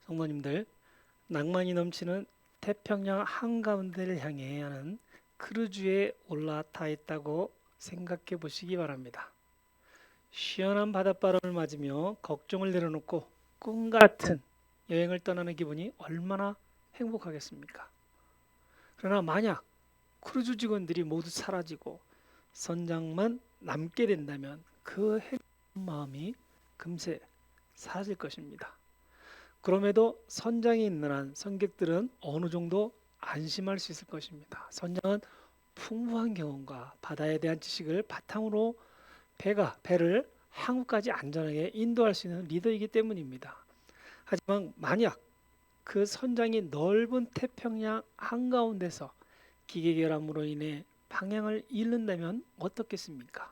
성도님들, 낭만이 넘치는 태평양 한가운데를 향해 하는 크루즈에 올라타 있다고 생각해 보시기 바랍니다. 시원한 바닷바람을 맞으며 걱정을 내려놓고 꿈 같은 여행을 떠나는 기분이 얼마나 행복하겠습니까? 그러나 만약 크루즈 직원들이 모두 사라지고 선장만 남게 된다면 그 행복한 마음이 금세 사라질 것입니다. 그럼에도 선장이 있는 한 선객들은 어느 정도 안심할 수 있을 것입니다. 선장은 풍부한 경험과 바다에 대한 지식을 바탕으로 배를 항구까지 안전하게 인도할 수 있는 리더이기 때문입니다. 하지만 만약 그 선장이 넓은 태평양 한가운데서 기계결함으로 인해 방향을 잃는다면 어떻겠습니까?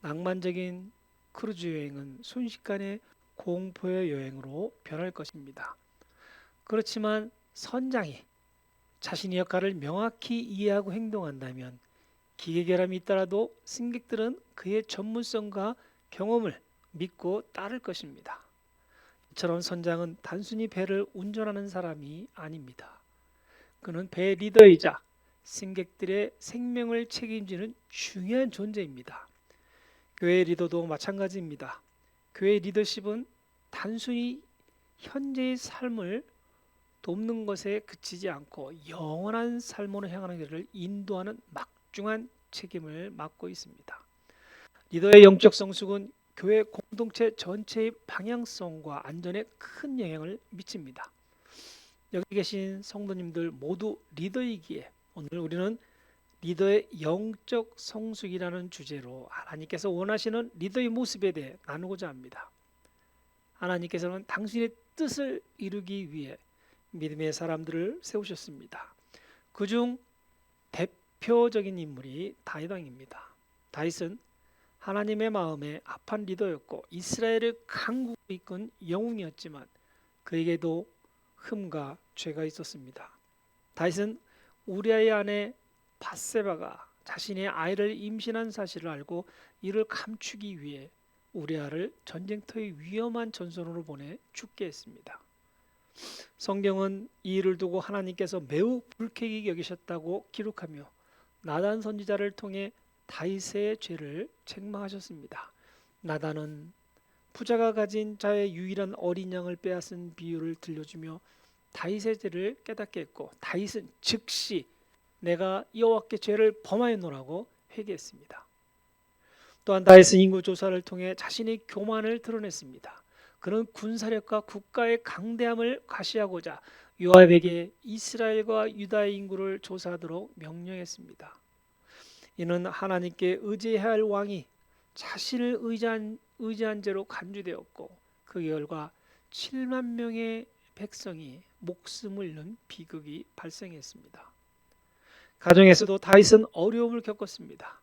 낭만적인 크루즈 여행은 순식간에 공포의 여행으로 변할 것입니다. 그렇지만 선장이 자신의 역할을 명확히 이해하고 행동한다면 기계결함이 있더라도 승객들은 그의 전문성과 경험을 믿고 따를 것입니다. 이처럼 선장은 단순히 배를 운전하는 사람이 아닙니다. 그는 배 리더이자 승객들의 생명을 책임지는 중요한 존재입니다. 교회 리더도 마찬가지입니다. 교회 리더십은 단순히 현재의 삶을 돕는 것에 그치지 않고 영원한 삶으로 향하는 길을 인도하는 막중한 책임을 맡고 있습니다. 리더의 영적 성숙은 교회 공동체 전체의 방향성과 안전에 큰 영향을 미칩니다. 여기 계신 성도님들 모두 리더이기에 오늘 우리는 리더의 영적 성숙이라는 주제로 하나님께서 원하시는 리더의 모습에 대해 나누고자 합니다. 하나님께서는 당신의 뜻을 이루기 위해 믿음의 사람들을 세우셨습니다. 그중 대표적인 인물이 다윗 왕입니다. 다윗은 하나님의 마음에 합한 리더였고 이스라엘을 강국으로 이끈 영웅이었지만 그에게도 흠과 죄가 있었습니다. 다윗은 우리아의 아내 밧세바가 자신의 아이를 임신한 사실을 알고 이를 감추기 위해 우리아를 전쟁터의 위험한 전선으로 보내 죽게 했습니다. 성경은 이 일을 두고 하나님께서 매우 불쾌히 여기셨다고 기록하며 나단 선지자를 통해 다윗의 죄를 책망하셨습니다. 나단은 부자가 가진 자의 유일한 어린 양을 빼앗은 비유를 들려주며 다윗의 죄를 깨닫게 했고 다윗은 즉시 내가 여호와께 죄를 범하였노라고 회개했습니다. 또한 다윗은 인구 조사를 통해 자신의 교만을 드러냈습니다. 그는 군사력과 국가의 강대함을 과시하고자 요압에게 이스라엘과 유다의 인구를 조사하도록 명령했습니다. 이는 하나님께 의지해야 할 왕이 자신을 의지한 죄로 간주되었고 그 결과 7만 명의 백성이 목숨을 잃는 비극이 발생했습니다. 가정에서도 다윗은 어려움을 겪었습니다.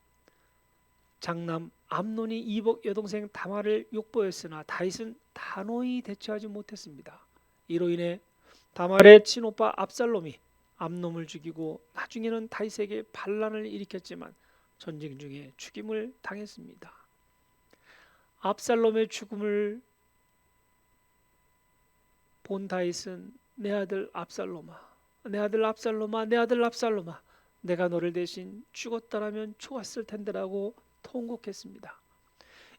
장남 암논이 이복 여동생 다말을 욕보였으나 다윗은 단호히 대처하지 못했습니다. 이로 인해 다말의 친오빠 압살롬이 암논을 죽이고 나중에는 다윗에게 반란을 일으켰지만 전쟁 중에 죽임을 당했습니다. 압살롬의 죽음을 본 다윗은 내 아들 압살롬아, 내 아들 압살롬아, 내 아들 압살롬아, 내가 너를 대신 죽었더라면 좋았을 텐데라고 통곡했습니다.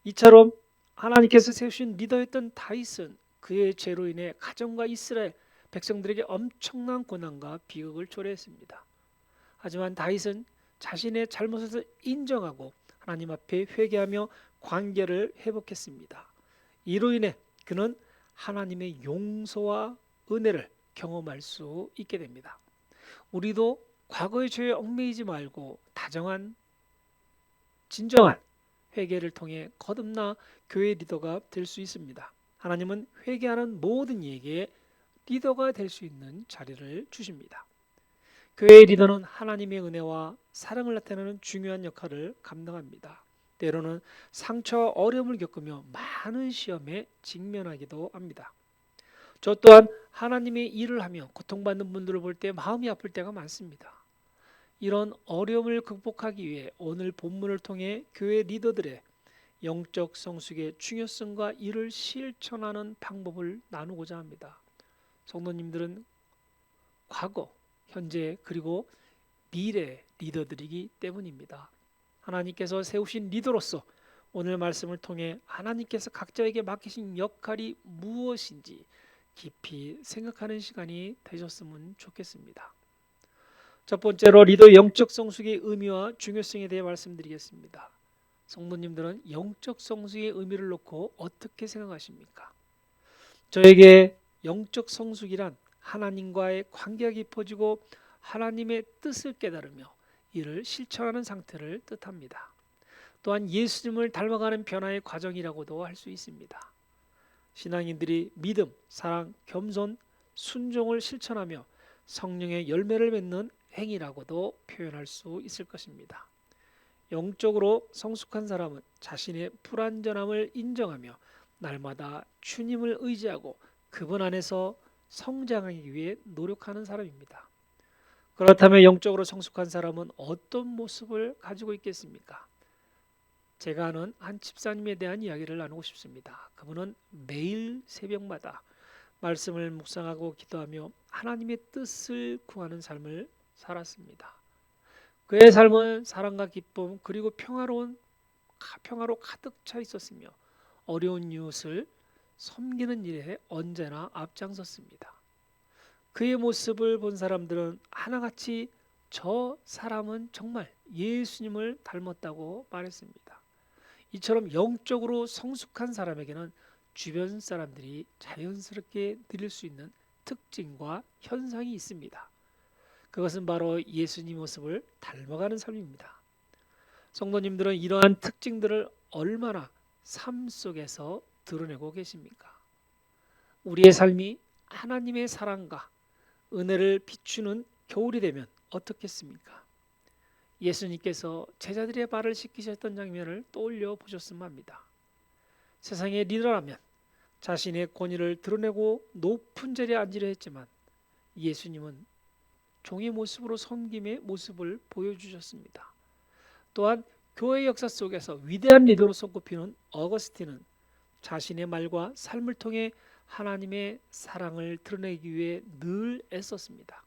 이처럼 하나님께서 세우신 리더였던 다윗은 그의 죄로 인해 가정과 이스라엘 백성들에게 엄청난 고난과 비극을 초래했습니다. 하지만 다윗은 자신의 잘못을 인정하고 하나님 앞에 회개하며 관계를 회복했습니다. 이로 인해 그는 하나님의 용서와 은혜를 경험할 수 있게 됩니다. 우리도 과거의 죄에 얽매이지 말고 다정한 진정한 회개를 통해 거듭나 교회 리더가 될 수 있습니다. 하나님은 회개하는 모든 이에게 리더가 될 수 있는 자리를 주십니다. 교회의 리더는 하나님의 은혜와 사랑을 나타내는 중요한 역할을 감당합니다. 때로는 상처와 어려움을 겪으며 많은 시험에 직면하기도 합니다. 저 또한 하나님의 일을 하며 고통받는 분들을 볼 때 마음이 아플 때가 많습니다. 이런 어려움을 극복하기 위해 오늘 본문을 통해 교회 리더들의 영적 성숙의 중요성과 이를 실천하는 방법을 나누고자 합니다. 성도님들은 과거, 현재 그리고 미래 리더들이기 때문입니다. 하나님께서 세우신 리더로서 오늘 말씀을 통해 하나님께서 각자에게 맡기신 역할이 무엇인지 깊이 생각하는 시간이 되셨으면 좋겠습니다. 첫 번째로 리더 영적 성숙의 의미와 중요성에 대해 말씀드리겠습니다. 성도님들은 영적 성숙의 의미를 놓고 어떻게 생각하십니까? 저에게 영적 성숙이란 하나님과의 관계가 깊어지고 하나님의 뜻을 깨달으며 이를 실천하는 상태를 뜻합니다. 또한 예수님을 닮아가는 변화의 과정이라고도 할 수 있습니다. 신앙인들이 믿음, 사랑, 겸손, 순종을 실천하며 성령의 열매를 맺는 행위라고도 표현할 수 있을 것입니다. 영적으로 성숙한 사람은 자신의 불완전함을 인정하며 날마다 주님을 의지하고 그분 안에서 성장하기 위해 노력하는 사람입니다. 그렇다면 영적으로 성숙한 사람은 어떤 모습을 가지고 있겠습니까? 제가 아는 한 집사님에 대한 이야기를 나누고 싶습니다. 그분은 매일 새벽마다 말씀을 묵상하고 기도하며 하나님의 뜻을 구하는 삶을 살았습니다. 그의 삶은 사랑과 기쁨 그리고 평화로 가득 차 있었으며 어려운 이웃을 섬기는 일에 언제나 앞장섰습니다. 그의 모습을 본 사람들은 하나같이 저 사람은 정말 예수님을 닮았다고 말했습니다. 이처럼 영적으로 성숙한 사람에게는 주변 사람들이 자연스럽게 느낄 수 있는 특징과 현상이 있습니다. 그것은 바로 예수님 모습을 닮아가는 삶입니다. 성도님들은 이러한 특징들을 얼마나 삶 속에서 드러내고 계십니까? 우리의 삶이 하나님의 사랑과 은혜를 비추는 겨울이 되면 어떻겠습니까? 예수님께서 제자들의 발을 씻기셨던 장면을 떠올려 보셨으면 합니다. 세상의 리더라면 자신의 권위를 드러내고 높은 자리에 앉으려 했지만 예수님은 종의 모습으로 섬김의 모습을 보여주셨습니다. 또한 교회 역사 속에서 위대한 리더로 손꼽히는 어거스틴은 자신의 말과 삶을 통해 하나님의 사랑을 드러내기 위해 늘 애썼습니다.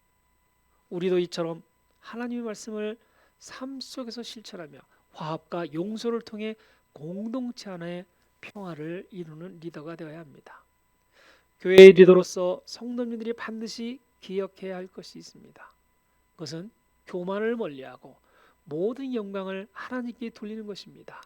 우리도 이처럼 하나님의 말씀을 삶 속에서 실천하며 화합과 용서를 통해 공동체 안에 평화를 이루는 리더가 되어야 합니다. 교회의 리더로서 성도님들이 반드시 기억해야 할 것이 있습니다. 그것은 교만을 멀리하고 모든 영광을 하나님께 돌리는 것입니다.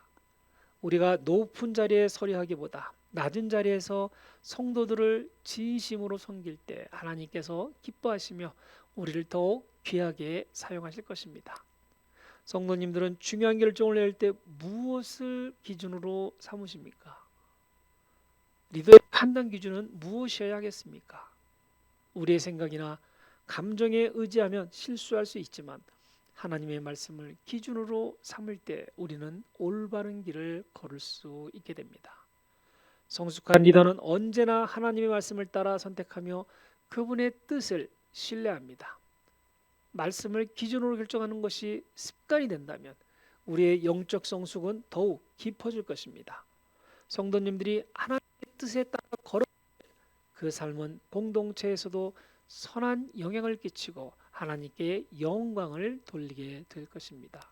우리가 높은 자리에 서리하기보다 낮은 자리에서 성도들을 진심으로 섬길 때 하나님께서 기뻐하시며 우리를 더욱 귀하게 사용하실 것입니다. 성도님들은 중요한 결정을 낼 때 무엇을 기준으로 삼으십니까? 리더의 판단 기준은 무엇이어야 하겠습니까? 우리의 생각이나 감정에 의지하면 실수할 수 있지만 하나님의 말씀을 기준으로 삼을 때 우리는 올바른 길을 걸을 수 있게 됩니다. 성숙한 리더는 언제나 하나님의 말씀을 따라 선택하며 그분의 뜻을 신뢰합니다. 말씀을 기준으로 결정하는 것이 습관이 된다면 우리의 영적 성숙은 더욱 깊어질 것입니다. 성도님들이 하나님의 뜻에 따라 걸어 그 삶은 공동체에서도 선한 영향을 끼치고 하나님께 영광을 돌리게 될 것입니다.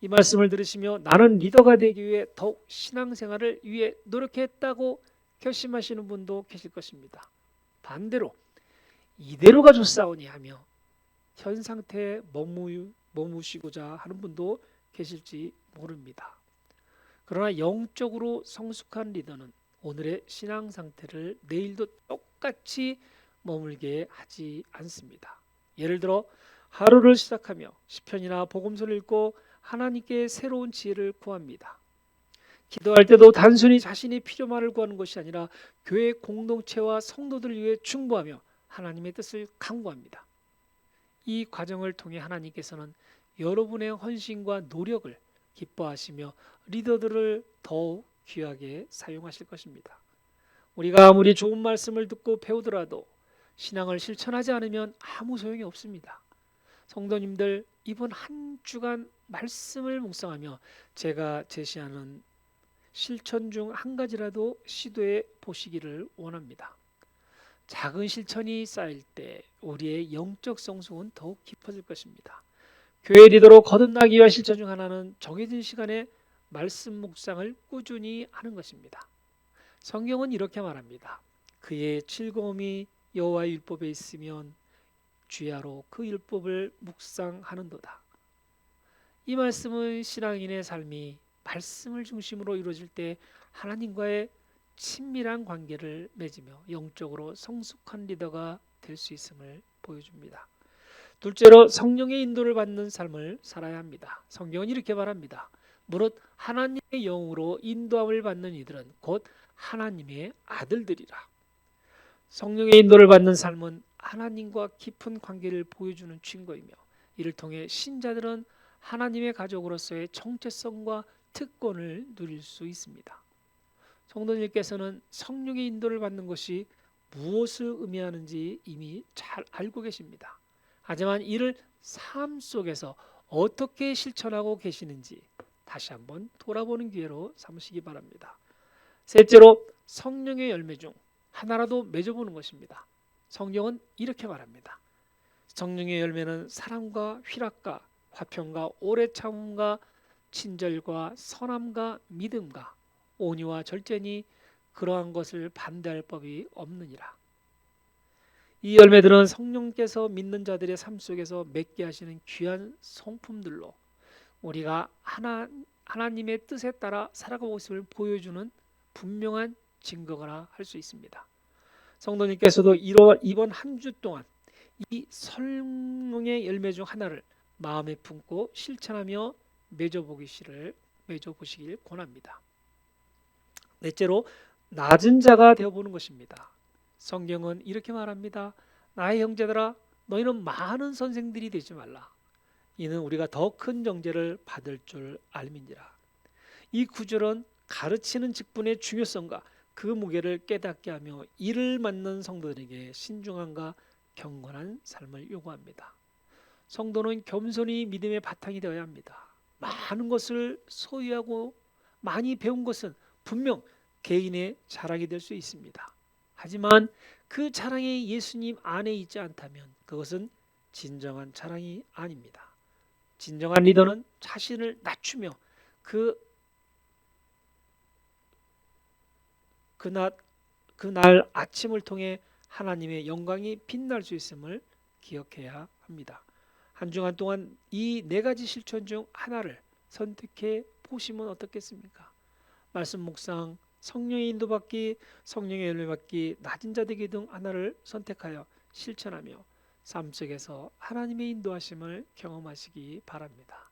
이 말씀을 들으시며 나는 리더가 되기 위해 더욱 신앙생활을 위해 노력했다고 결심하시는 분도 계실 것입니다. 반대로 이대로가 좋사오니 하며 현 상태에 머무시고자 하는 분도 계실지 모릅니다. 그러나 영적으로 성숙한 리더는 오늘의 신앙 상태를 내일도 똑같이 머물게 하지 않습니다. 예를 들어 하루를 시작하며 시편이나 복음서를 읽고 하나님께 새로운 지혜를 구합니다. 기도할 때도 단순히 자신의 필요만을 구하는 것이 아니라 교회 공동체와 성도들을 위해 충고하며 하나님의 뜻을 간구합니다. 이 과정을 통해 하나님께서는 여러분의 헌신과 노력을 기뻐하시며 리더들을 더욱 귀하게 사용하실 것입니다. 우리가 아무리 좋은 말씀을 듣고 배우더라도 신앙을 실천하지 않으면 아무 소용이 없습니다. 성도님들 이번 한 주간 말씀을 묵상하며 제가 제시하는 실천 중 한 가지라도 시도해 보시기를 원합니다. 작은 실천이 쌓일 때 우리의 영적 성숙은 더욱 깊어질 것입니다. 교회 리더로 거듭나기 위한 실천 중 하나는 정해진 시간에 말씀 묵상을 꾸준히 하는 것입니다. 성경은 이렇게 말합니다. 그의 즐거움이 여호와의 율법에 있으면 주야로 그 율법을 묵상하는도다. 이 말씀은 신앙인의 삶이 말씀을 중심으로 이루어질 때 하나님과의 친밀한 관계를 맺으며 영적으로 성숙한 리더가 될 수 있음을 보여줍니다. 둘째로 성령의 인도를 받는 삶을 살아야 합니다. 성경은 이렇게 말합니다. 무릇 하나님의 영으로 인도함을 받는 이들은 곧 하나님의 아들들이라. 성령의 인도를 받는 삶은 하나님과 깊은 관계를 보여주는 증거이며 이를 통해 신자들은 하나님의 가족으로서의 정체성과 특권을 누릴 수 있습니다. 성도님께서는 성령의 인도를 받는 것이 무엇을 의미하는지 이미 잘 알고 계십니다. 하지만 이를 삶 속에서 어떻게 실천하고 계시는지 다시 한번 돌아보는 기회로 삼으시기 바랍니다. 셋째로 성령의 열매 중 하나라도 맺어보는 것입니다. 성경은 이렇게 말합니다. 성령의 열매는 사랑과 희락과 화평과 오래 참음과 친절과 선함과 믿음과 온유와 절제니 그러한 것을 반대할 법이 없느니라. 이 열매들은 성령께서 믿는 자들의 삶 속에서 맺게 하시는 귀한 성품들로 우리가 하나님의 뜻에 따라 살아가고 있음을 보여주는 분명한 증거가 할 수 있습니다. 성도님께서도 이번 한 주 동안 이 성령의 열매 중 하나를 마음에 품고 실천하며 맺어보시길 권합니다. 넷째로 낮은 자가 되어보는 것입니다. 성경은 이렇게 말합니다. 나의 형제들아 너희는 많은 선생들이 되지 말라. 이는 우리가 더 큰 정죄를 받을 줄 알민지라. 이 구절은 가르치는 직분의 중요성과 그 무게를 깨닫게 하며 이를 맡는 성도들에게 신중함과 경건한 삶을 요구합니다. 성도는 겸손히 믿음의 바탕이 되어야 합니다. 많은 것을 소유하고 많이 배운 것은 분명 개인의 자랑이 될 수 있습니다. 하지만 그 자랑이 예수님 안에 있지 않다면 그것은 진정한 자랑이 아닙니다. 진정한 리더는 자신을 낮추며 그날 아침을 통해 하나님의 영광이 빛날 수 있음을 기억해야 합니다. 한 주간 동안 이 네 가지 실천 중 하나를 선택해 보시면 어떻겠습니까? 말씀 묵상, 성령의 인도받기, 성령의 열매 받기, 낮은 자 되기 등 하나를 선택하여 실천하며 삶 속에서 하나님의 인도하심을 경험하시기 바랍니다.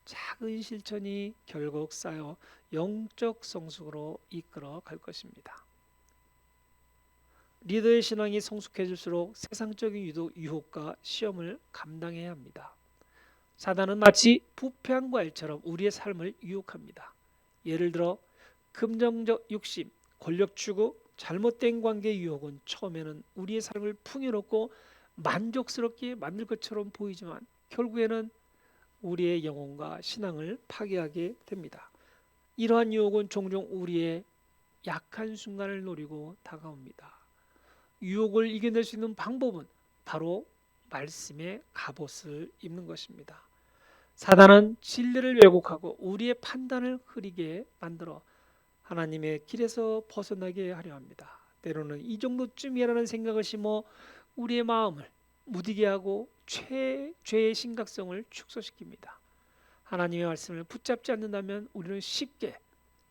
작은 실천이 결국 쌓여 영적 성숙으로 이끌어 갈 것입니다. 리더의 신앙이 성숙해질수록 세상적인 유혹과 시험을 감당해야 합니다. 사단은 마치 부패한 과일처럼 우리의 삶을 유혹합니다. 예를 들어 금전적 욕심, 권력 추구, 잘못된 관계의 유혹은 처음에는 우리의 삶을 풍요롭고 만족스럽게 만들 것처럼 보이지만 결국에는 우리의 영혼과 신앙을 파괴하게 됩니다. 이러한 유혹은 종종 우리의 약한 순간을 노리고 다가옵니다. 유혹을 이겨낼 수 있는 방법은 바로 말씀의 갑옷을 입는 것입니다. 사단은 진리를 왜곡하고 우리의 판단을 흐리게 만들어 하나님의 길에서 벗어나게 하려 합니다. 때로는 이 정도쯤이라는 생각을 심어 우리의 마음을 무디게 하고 죄의 심각성을 축소시킵니다. 하나님의 말씀을 붙잡지 않는다면 우리는 쉽게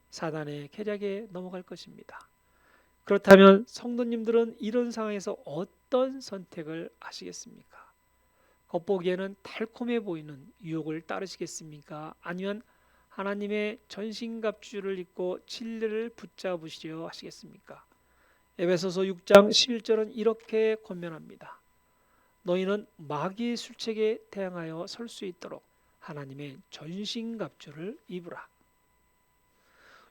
사단의 계략에 넘어갈 것입니다. 그렇다면 성도님들은 이런 상황에서 어떤 선택을 하시겠습니까? 겉보기에는 달콤해 보이는 유혹을 따르시겠습니까? 아니면 하나님의 전신갑주를 입고 진리를 붙잡으시려 하시겠습니까? 에베소서 6장 11절은 이렇게 권면합니다. 너희는 마귀의 술책에 대항하여 설 수 있도록 하나님의 전신갑주를 입으라.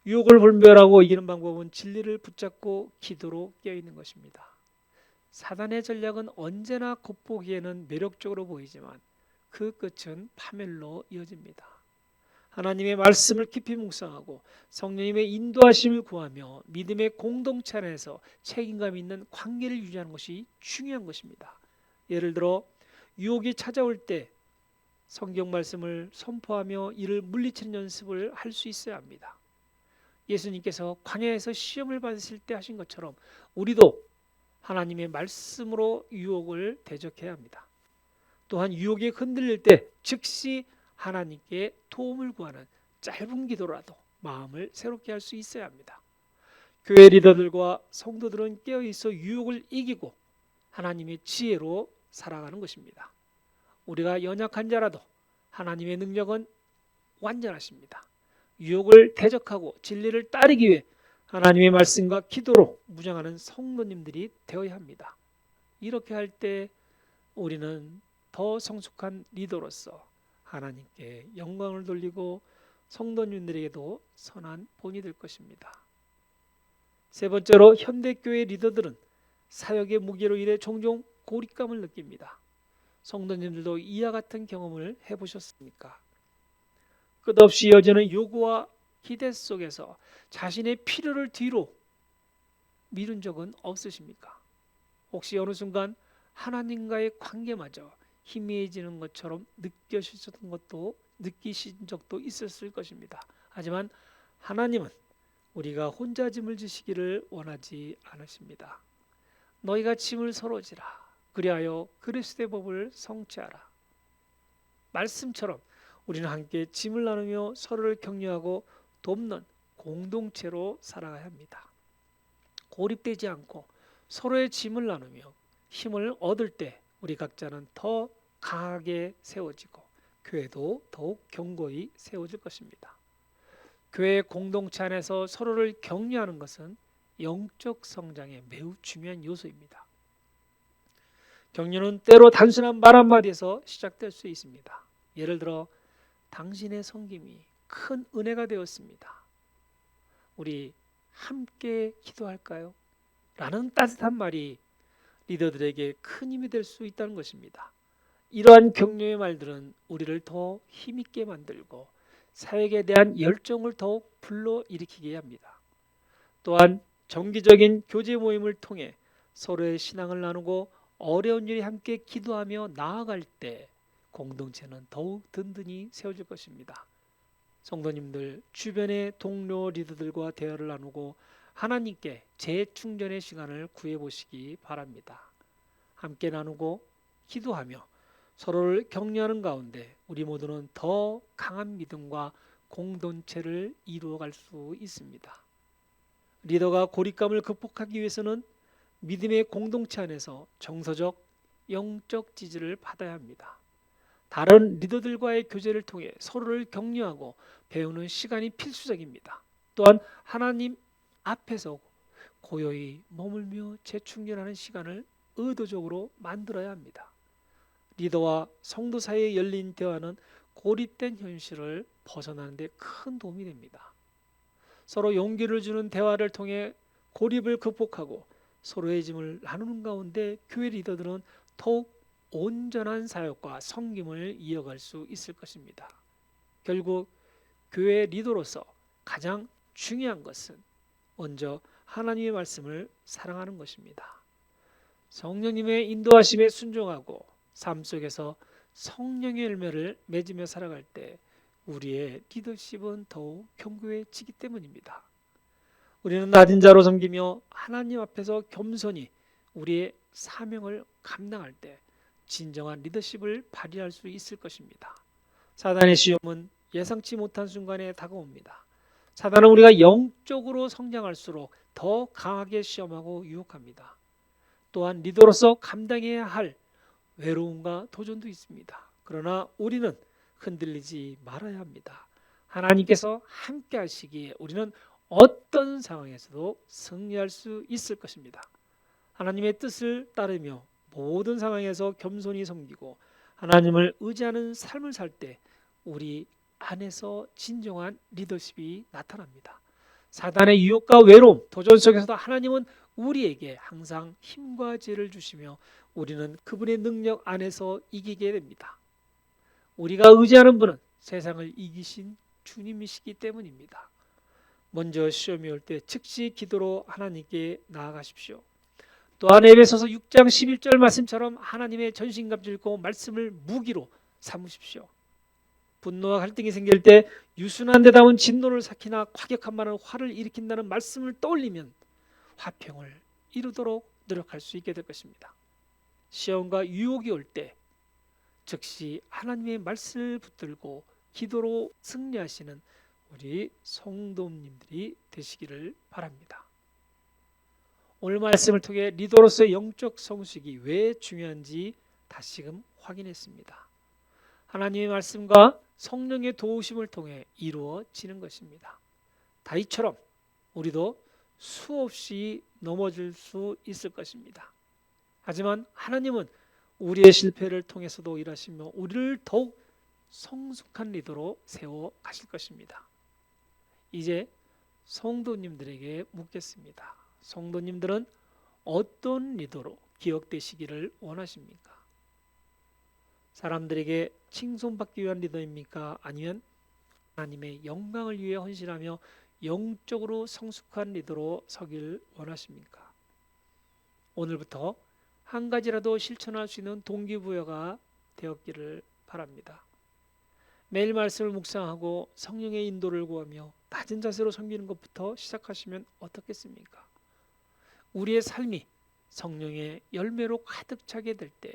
유혹을 분별하고 이기는 방법은 진리를 붙잡고 기도로 깨어있는 것입니다. 사단의 전략은 언제나 겉보기에는 매력적으로 보이지만 그 끝은 파멸로 이어집니다. 하나님의 말씀을 깊이 묵상하고 성령님의 인도하심을 구하며 믿음의 공동체 안에서 책임감 있는 관계를 유지하는 것이 중요한 것입니다. 예를 들어 유혹이 찾아올 때 성경 말씀을 선포하며 이를 물리치는 연습을 할 수 있어야 합니다. 예수님께서 광야에서 시험을 받으실 때 하신 것처럼 우리도 하나님의 말씀으로 유혹을 대적해야 합니다. 또한 유혹에 흔들릴 때 즉시 하나님께 도움을 구하는 짧은 기도라도 마음을 새롭게 할 수 있어야 합니다. 교회 리더들과 성도들은 깨어있어 유혹을 이기고 하나님의 지혜로 살아가는 것입니다. 우리가 연약한 자라도 하나님의 능력은 완전하십니다. 유혹을 대적하고 진리를 따르기 위해 하나님의 말씀과 기도로 무장하는 성도님들이 되어야 합니다. 이렇게 할 때 우리는 더 성숙한 리더로서 하나님께 영광을 돌리고 성도님들에게도 선한 본이 될 것입니다. 세 번째로 현대교회 리더들은 사역의 무게로 인해 종종 고립감을 느낍니다. 성도님들도 이와 같은 경험을 해보셨습니까? 끝없이 이어지는 요구와 기대 속에서 자신의 필요를 뒤로 미룬 적은 없으십니까? 혹시 어느 순간 하나님과의 관계마저 희미해지는 것처럼 느끼신 적도 있었을 것입니다. 하지만 하나님은 우리가 혼자 짐을 지시기를 원하지 않으십니다. 너희가 짐을 서로 지라. 그리하여 그리스도의 법을 성취하라. 말씀처럼 우리는 함께 짐을 나누며 서로를 격려하고 돕는 공동체로 살아가야 합니다. 고립되지 않고 서로의 짐을 나누며 힘을 얻을 때 우리 각자는 더 강하게 세워지고 교회도 더욱 견고히 세워질 것입니다. 교회 공동체 안에서 서로를 격려하는 것은 영적 성장에 매우 중요한 요소입니다. 격려는 때로 단순한 말 한마디에서 시작될 수 있습니다. 예를 들어 당신의 섬김이 큰 은혜가 되었습니다. 우리 함께 기도할까요? 라는 따뜻한 말이 리더들에게 큰 힘이 될 수 있다는 것입니다. 이러한 격려의 말들은 우리를 더 힘있게 만들고 사역에 대한 열정을 더욱 불러일으키게 합니다. 또한 정기적인 교제 모임을 통해 서로의 신앙을 나누고 어려운 일에 함께 기도하며 나아갈 때 공동체는 더욱 든든히 세워질 것입니다. 성도님들 주변의 동료 리더들과 대화를 나누고 하나님께 재충전의 시간을 구해보시기 바랍니다. 함께 나누고 기도하며 서로를 격려하는 가운데 우리 모두는 더 강한 믿음과 공동체를 이루어갈 수 있습니다. 리더가 고립감을 극복하기 위해서는 믿음의 공동체 안에서 정서적, 영적 지지를 받아야 합니다. 다른 리더들과의 교제를 통해 서로를 격려하고 배우는 시간이 필수적입니다. 또한 하나님 앞에서 고요히 머물며 재충전하는 시간을 의도적으로 만들어야 합니다. 리더와 성도 사이에 열린 대화는 고립된 현실을 벗어나는 데 큰 도움이 됩니다. 서로 용기를 주는 대화를 통해 고립을 극복하고 서로의 짐을 나누는 가운데 교회 리더들은 더욱 온전한 사역과 섬김을 이어갈 수 있을 것입니다. 결국 교회 리더로서 가장 중요한 것은 먼저 하나님의 말씀을 사랑하는 것입니다. 성령님의 인도하심에 순종하고 삶 속에서 성령의 열매를 맺으며 살아갈 때 우리의 리더십은 더욱 견고해지기 때문입니다. 우리는 낮은 자로 섬기며 하나님 앞에서 겸손히 우리의 사명을 감당할 때 진정한 리더십을 발휘할 수 있을 것입니다. 사단의 시험은 예상치 못한 순간에 다가옵니다. 사단은 우리가 영적으로 성장할수록 더 강하게 시험하고 유혹합니다. 또한 리더로서 감당해야 할 외로움과 도전도 있습니다. 그러나 우리는 흔들리지 말아야 합니다. 하나님께서 함께 하시기에 우리는 어떤 상황에서도 승리할 수 있을 것입니다. 하나님의 뜻을 따르며 모든 상황에서 겸손히 섬기고 하나님을 의지하는 삶을 살 때 우리 안에서 진정한 리더십이 나타납니다. 사단의 유혹과 외로움, 도전 속에서도 하나님은 우리에게 항상 힘과 지혜를 주시며 우리는 그분의 능력 안에서 이기게 됩니다. 우리가 의지하는 분은 세상을 이기신 주님이시기 때문입니다. 먼저 시험이 올 때 즉시 기도로 하나님께 나아가십시오. 또한 에베소서 6장 11절 말씀처럼 하나님의 전신갑 들고 말씀을 무기로 삼으십시오. 분노와 갈등이 생길 때 유순한 데다운 진노를 삭히나 과격한 말은 화를 일으킨다는 말씀을 떠올리면 화평을 이루도록 노력할 수 있게 될 것입니다. 시험과 유혹이 올 때 즉시 하나님의 말씀을 붙들고 기도로 승리하시는 우리 성도님들이 되시기를 바랍니다. 오늘 말씀을 통해 리더로서의 영적 성숙이 왜 중요한지 다시금 확인했습니다. 하나님의 말씀과 성령의 도우심을 통해 이루어지는 것입니다. 다윗처럼 우리도 수없이 넘어질 수 있을 것입니다. 하지만 하나님은 우리의 실패를 통해서도 일하시며 우리를 더욱 성숙한 리더로 세워 가실 것입니다. 이제 성도님들에게 묻겠습니다. 성도님들은 어떤 리더로 기억되시기를 원하십니까? 사람들에게 칭송받기 위한 리더입니까? 아니면 하나님의 영광을 위해 헌신하며 영적으로 성숙한 리더로 서길 원하십니까? 오늘부터 한 가지라도 실천할 수 있는 동기부여가 되었기를 바랍니다. 매일 말씀을 묵상하고 성령의 인도를 구하며 낮은 자세로 섬기는 것부터 시작하시면 어떻겠습니까? 우리의 삶이 성령의 열매로 가득 차게 될 때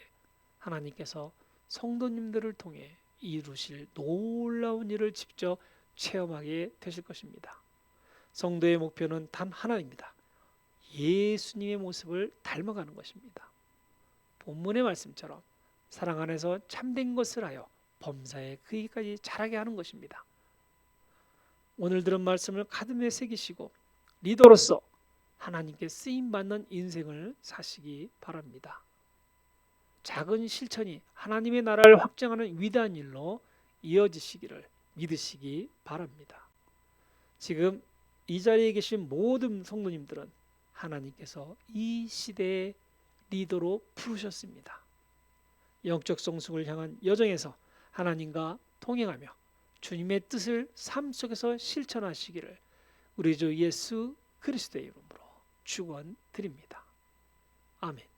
하나님께서 성도님들을 통해 이루실 놀라운 일을 직접 체험하게 되실 것입니다. 성도의 목표는 단 하나입니다. 예수님의 모습을 닮아가는 것입니다. 본문의 말씀처럼 사랑 안에서 참된 것을 하여 범사에 그이까지 자라게 하는 것입니다. 오늘 들은 말씀을 가슴에 새기시고 리더로서 하나님께 쓰임받는 인생을 사시기 바랍니다. 작은 실천이 하나님의 나라를 확장하는 위대한 일로 이어지시기를 믿으시기 바랍니다. 지금 이 자리에 계신 모든 성도님들은 하나님께서 이 시대의 리더로 부르셨습니다. 영적 성숙을 향한 여정에서 하나님과 동행하며 주님의 뜻을 삶 속에서 실천하시기를 우리 주 예수 그리스도의 이름으로 축원드립니다. 아멘.